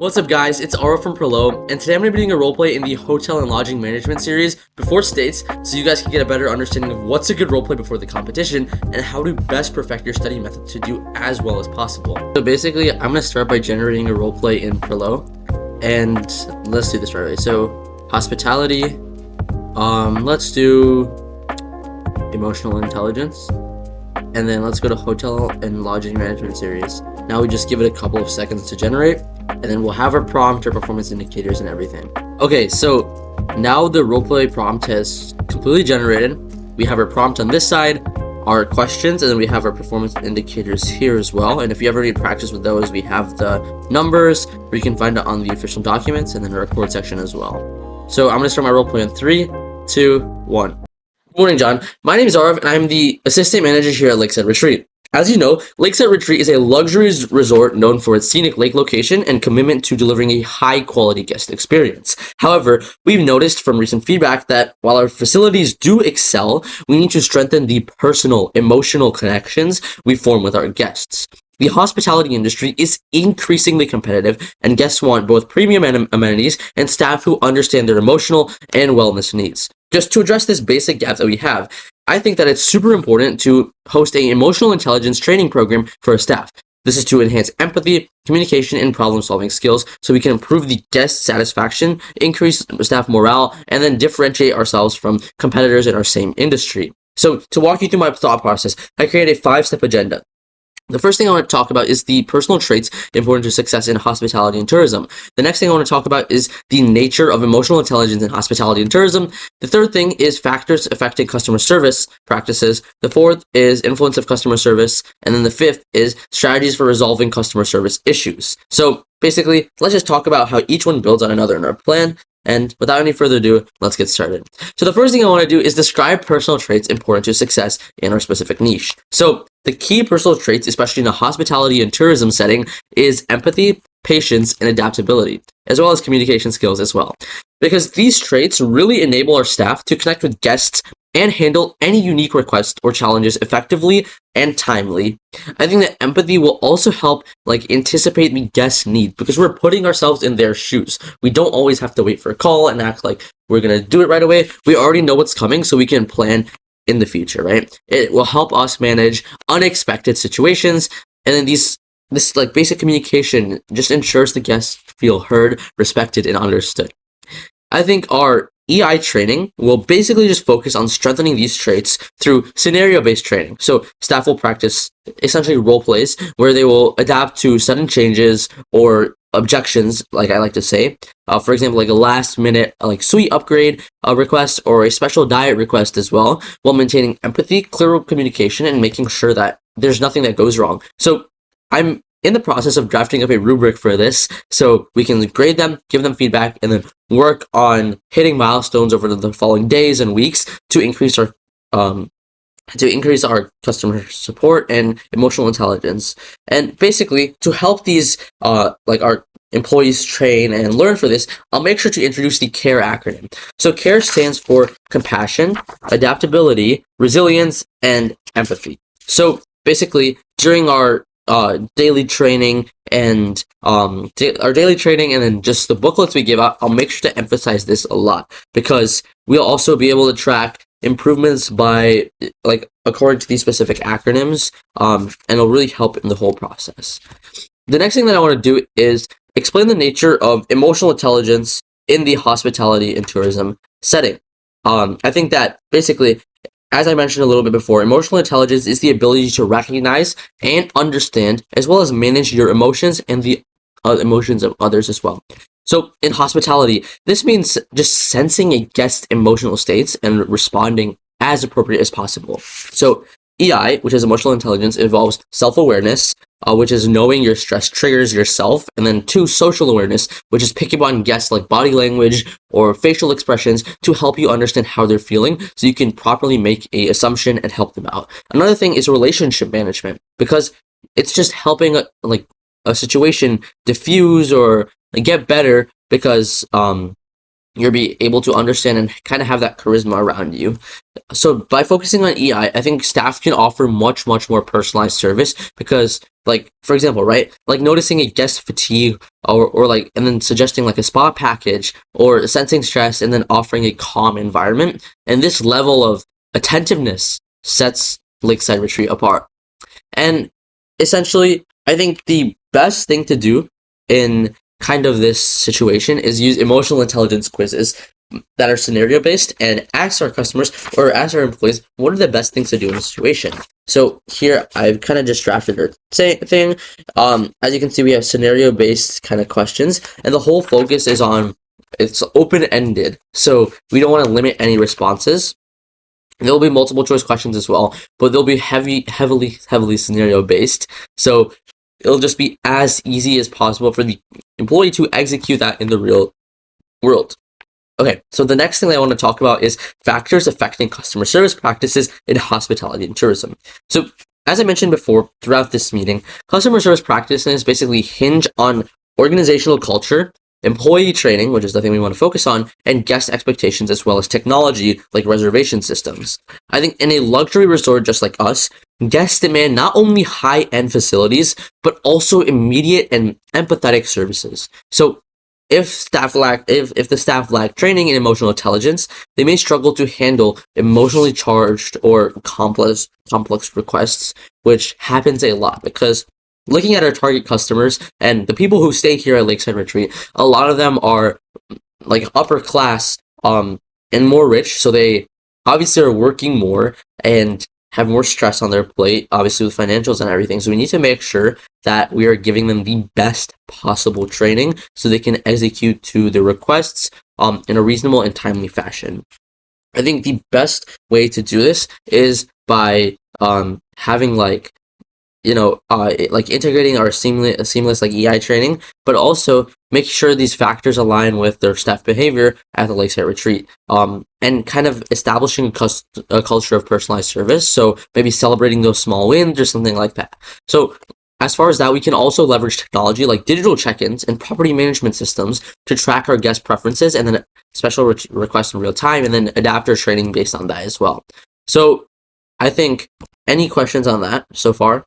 What's up guys, it's Aarav from Prilo, and today I'm going to be doing a roleplay in the Hotel and Lodging Management series before states, so you guys can get a better understanding of what's a good roleplay before the competition, and how to best perfect your study method to do as well as possible. So basically, I'm going to start by generating a roleplay in Prilo, and let's do this right away. So, hospitality, let's do emotional intelligence, and then let's go to Hotel and Lodging Management series. Now we just give it a couple of seconds to generate, and then we'll have our prompt, our performance indicators, and everything. Okay, so now the roleplay prompt has completely generated. We have our prompt on this side, our questions, and then we have our performance indicators here as well. And if you ever need practice with those, we have the numbers, where you can find it on the official documents, and then the record section as well. So I'm going to start my roleplay in 3, 2, 1. Good morning, John. My name is Aarav, and I'm the assistant manager here at Lakeside Retreat. As you know, Lakeside Retreat is a luxury resort known for its scenic lake location and commitment to delivering a high-quality guest experience. However, we've noticed from recent feedback that while our facilities do excel, we need to strengthen the personal, emotional connections we form with our guests. The hospitality industry is increasingly competitive, and guests want both premium amenities and staff who understand their emotional and wellness needs. Just to address this basic gap that we have, I think that it's super important to host an emotional intelligence training program for our staff. This is to enhance empathy, communication, and problem-solving skills so we can improve the guest satisfaction, increase staff morale, and then differentiate ourselves from competitors in our same industry. So to walk you through my thought process, I created a 5-step agenda. The first thing I want to talk about is the personal traits important to success in hospitality and tourism. The next thing I want to talk about is the nature of emotional intelligence in hospitality and tourism. The third thing is factors affecting customer service practices. The fourth is influence of customer service. And then the fifth is strategies for resolving customer service issues. So basically, let's just talk about how each one builds on another in our plan. And without any further ado, let's get started. So the first thing I want to do is describe personal traits important to success in our specific niche. So the key personal traits, especially in a hospitality and tourism setting, is empathy, patience, and adaptability, as well as communication skills as well. Because these traits really enable our staff to connect with guests and handle any unique requests or challenges effectively and timely. I think that empathy will also help anticipate the guest's need, because we're putting ourselves in their shoes. We don't always have to wait for a call and act like we're going to do it right away. We already know what's coming, so we can plan in the future, right? It will help us manage unexpected situations, and then this basic communication just ensures the guests feel heard, respected, and understood. I think our EI training will basically just focus on strengthening these traits through scenario-based training. So staff will practice essentially role plays where they will adapt to sudden changes or objections, like I like to say. For example, like a last-minute suite upgrade request or a special diet request as well, while maintaining empathy, clear communication, and making sure that there's nothing that goes wrong. So I'm in the process of drafting up a rubric for this, so we can grade them, give them feedback, and then work on hitting milestones over the following days and weeks to increase our customer support and emotional intelligence. And basically, to help these our employees train and learn for this, I'll make sure to introduce the CARE acronym. So CARE stands for compassion, adaptability, resilience, and empathy. So basically, during our daily training and then just the booklets we give out, I'll make sure to emphasize this a lot, because we'll also be able to track improvements by according to these specific acronyms, and it'll really help in the whole process. The next thing that I want to do is explain the nature of emotional intelligence in the hospitality and tourism setting. I think that basically, as I mentioned a little bit before, emotional intelligence is the ability to recognize and understand, as well as manage your emotions and the emotions of others as well. So in hospitality, this means just sensing a guest's emotional states and responding as appropriate as possible. So EI, which is emotional intelligence, involves self-awareness, which is knowing your stress triggers yourself, and then 2, social awareness, which is picking up on guests like body language or facial expressions to help you understand how they're feeling, so you can properly make an assumption and help them out. Another thing is relationship management, because it's just helping a situation diffuse or get better, because you'll be able to understand and kind of have that charisma around you. So by focusing on I think staff can offer much, much more personalized service because, like, for example, right, like noticing a guest fatigue or like, and then suggesting like a spa package or sensing stress and then offering a calm environment. And this level of attentiveness sets Lakeside Retreat apart. And essentially, I think the best thing to do in kind of this situation is use emotional intelligence quizzes that are scenario based and ask our customers or ask our employees what are the best things to do in a situation. So here I've kind of just drafted our thing. As you can see, we have scenario based kind of questions, and the whole focus is on it's open ended. So we don't want to limit any responses. There'll be multiple choice questions as well, but they'll be heavily scenario based. So it'll just be as easy as possible for the employee to execute that in the real world. Okay, so the next thing I want to talk about is factors affecting customer service practices in hospitality and tourism. So as I mentioned before throughout this meeting, customer service practices basically hinge on organizational culture, employee training, which is the thing we want to focus on, and guest expectations, as well as technology like reservation systems. I think in a luxury resort just like us, guests demand not only high-end facilities, but also immediate and empathetic services. So if the staff lack training in emotional intelligence, they may struggle to handle emotionally charged or complex requests, which happens a lot because looking at our target customers and the people who stay here at Lakeside Retreat, a lot of them are like upper class and more rich, so they obviously are working more and have more stress on their plate, obviously with financials and everything. So we need to make sure that we are giving them the best possible training so they can execute to their requests in a reasonable and timely fashion. I think the best way to do this is by having like integrating our seamless like EI training, but also make sure these factors align with their staff behavior at the Lakeside Retreat, and kind of establishing a culture of personalized service. So maybe celebrating those small wins or something like that. So as far as that, we can also leverage technology like digital check-ins and property management systems to track our guest preferences and then special requests in real time, and then adapt our training based on that as well. So I think, any questions on that so far?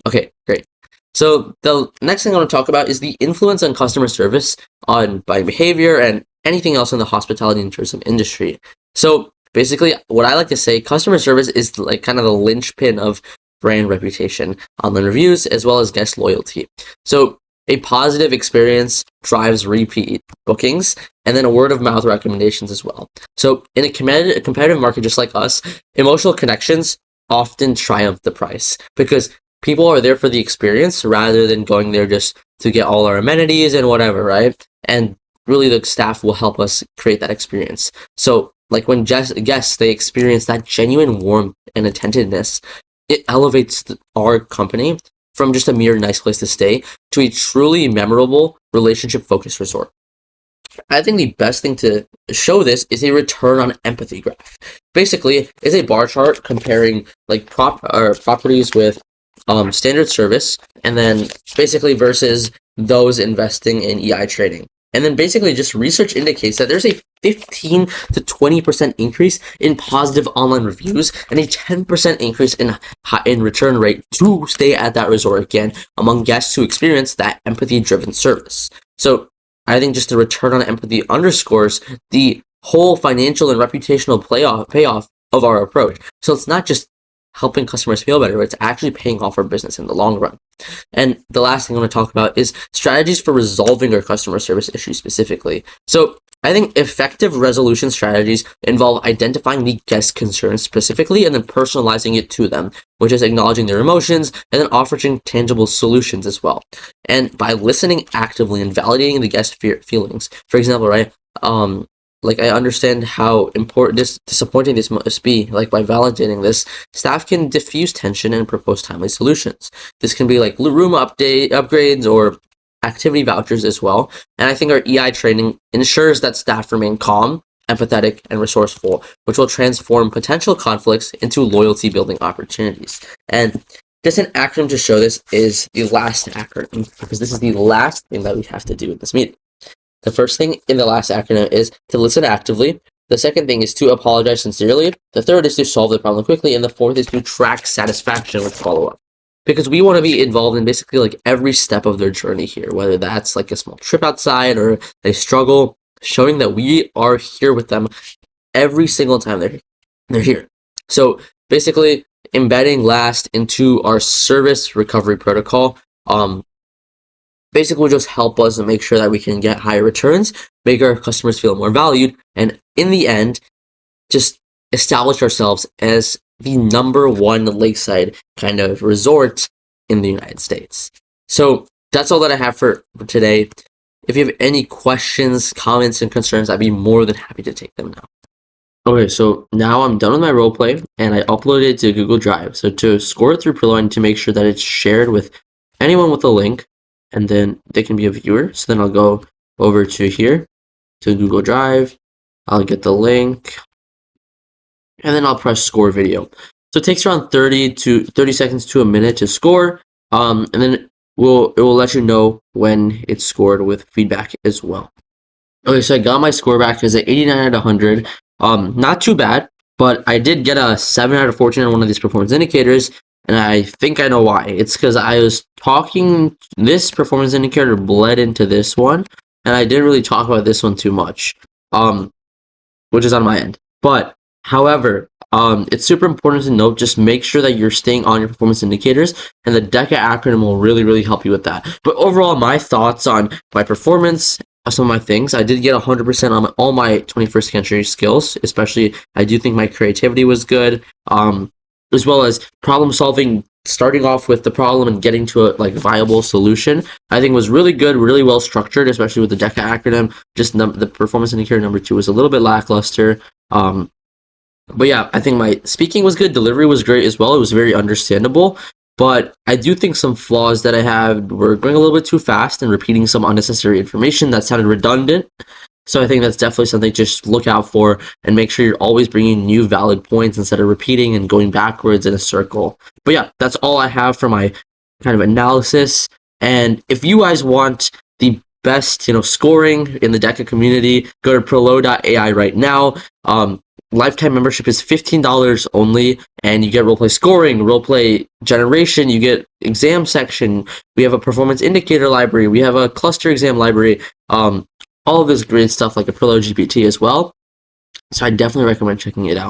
Okay, great. So the next thing I want to talk about is the influence on customer service on by behavior and anything else in the hospitality and tourism industry. So basically, what I like to say, customer service is like kind of the linchpin of brand reputation, online reviews, as well as guest loyalty. So a positive experience drives repeat bookings and then a word of mouth recommendations as well. So in a competitive market just like us, emotional connections often triumph the price because people are there for the experience rather than going there just to get all our amenities and whatever, right? And really the staff will help us create that experience. So like when guests, they experience that genuine warmth and attentiveness, it elevates our company from just a mere nice place to stay to a truly memorable relationship-focused resort. I think the best thing to show this is a return on empathy graph. Basically, it's a bar chart comparing like properties with standard service, and then basically versus those investing in EI training. And then basically just research indicates that there's a 15 to 20% increase in positive online reviews and a 10% increase in return rate to stay at that resort again among guests who experience that empathy-driven service. So I think just the return on empathy underscores the whole financial and reputational payoff of our approach. So it's not just helping customers feel better, it's actually paying off our business in the long run. And the last thing I want to talk about is strategies for resolving our customer service issues specifically. So I think effective resolution strategies involve identifying the guest concerns specifically and then personalizing it to them, which is acknowledging their emotions and then offering tangible solutions as well. And by listening actively and validating the guest feelings, for example, right, like I understand how important disappointing this must be. Like by validating this, staff can diffuse tension and propose timely solutions. This can be like room upgrades or activity vouchers as well. And I think our EI training ensures that staff remain calm, empathetic, and resourceful, which will transform potential conflicts into loyalty building opportunities. And just an acronym to show this is the last acronym, because this is the last thing that we have to do in this meeting. The first thing in the last acronym is to listen actively. The second thing is to apologize sincerely. The third is to solve the problem quickly. And the fourth is to track satisfaction with follow-up. Because we want to be involved in basically like every step of their journey here, whether that's like a small trip outside or they struggle, showing that we are here with them every single time they're here. So basically embedding last into our service recovery protocol basically will just help us and make sure that we can get higher returns, make our customers feel more valued, and in the end, just establish ourselves as the #1 lakeside kind of resort in the United States. So that's all that I have for today. If you have any questions, comments, and concerns, I'd be more than happy to take them now. Okay, so now I'm done with my roleplay, and I uploaded it to Google Drive. So to score it through Prilo, I need to make sure that it's shared with anyone with a link, and then they can be a viewer. So then I'll go over to here, to Google Drive. I'll get the link, and then I'll press score video. So it takes around 30 seconds to a minute to score, and then it will let you know when it's scored with feedback as well. Okay, so I got my score back as an 89 out of 100. Not too bad, but I did get a 7 out of 14 on one of these performance indicators, and I think I know why. It's because I was talking, this performance indicator bled into this one, and I didn't really talk about this one too much, which is on my end. But, however, it's super important to note, just make sure that you're staying on your performance indicators, and the DECA acronym will really, really help you with that. But overall, my thoughts on my performance, some of my things, I did get 100% on all my 21st century skills, especially I do think my creativity was good, as well as problem solving, starting off with the problem and getting to a viable solution. I think was really good, really well structured, especially with the DECA acronym. Just the performance indicator number 2 was a little bit lackluster. But yeah, I think my speaking was good, delivery was great as well. It was very understandable. But I do think some flaws that I had were going a little bit too fast and repeating some unnecessary information that sounded redundant. So I think that's definitely something to just look out for and make sure you're always bringing new valid points instead of repeating and going backwards in a circle. But yeah, that's all I have for my kind of analysis. And if you guys want the best, scoring in the DECA community, go to prilo.ai right now. Lifetime membership is $15 only, and you get roleplay scoring, roleplay generation, you get exam section, we have a performance indicator library, we have a cluster exam library, all of this great stuff like a Prilo GPT as well. So I definitely recommend checking it out.